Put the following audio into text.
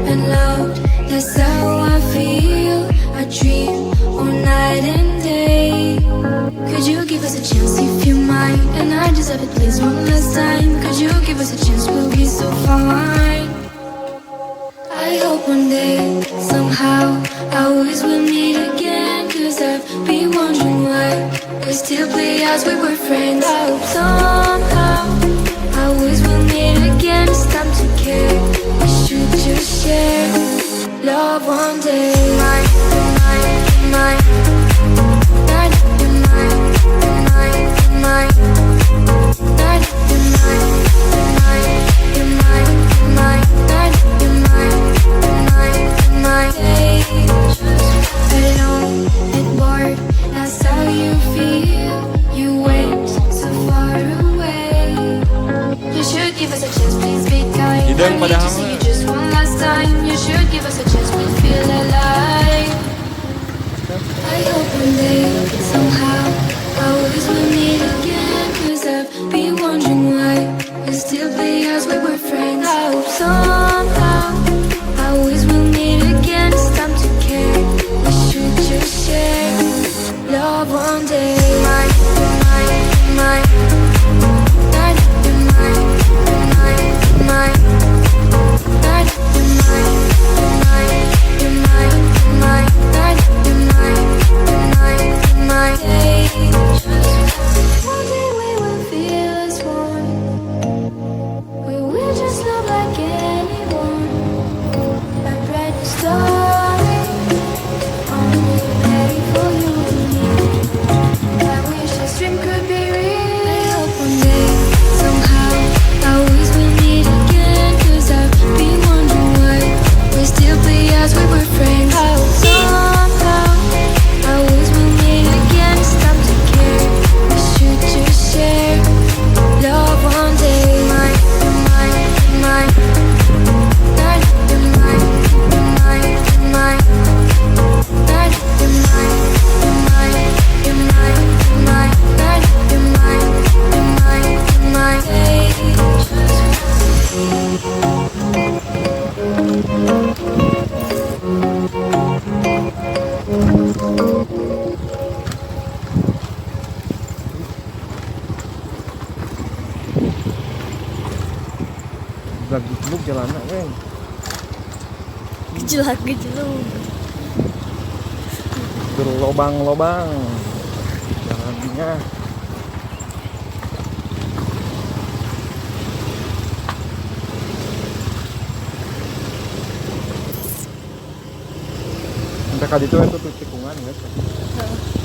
and loud. That's how I feel. I dream all night and day. Could you give us a chance if you might? And I just have it, please, one last time. Could you give us a chance? We'll be so fine. I hope one day, somehow, I always will meet again. Cause I've been wondering why we still play as we were friends. I hope somehow I always will meet again. It's time to care. We should just share love one day. Mine, mine, mine. Night, mine, mine, mine. Night, mine, mine, mine, mine. Night, mine, mine, mine. Day, alone and bored. That's how you feel. You went so far away. You should give us a chance, please be kind. I need to see you just one last time. You should give us a chance, we'll feel alive. I hope one day, somehow, I always will meet again. Cause I've been wondering why we still play as we were friends. I hope somehow I always will meet again. It's time to care. We should just share love one day. Mine, mine, mine. Night, mine, mine, mine. Night, mine, mine, mine, mine. Night, mine, mine, mine. Day, one day we will feel as one. We will just love like anyone. A brand new story, only ready for you and me. I wish this dream could be real. I hope one day, somehow, I always will meet again. Cause I've been wondering why we still play as we were friends. I hope somehow I always will meet again. It's time to care. We should just share love one day. Mine, mine, mine. Night, mine, mine, mine. Night, mine, mine, mine, mine. Night, mine, mine, mine. Day, Blok jalan weng. Gejlak. Berlobang-lobang jalannya. Sampai kali itu tuh tikungan guys.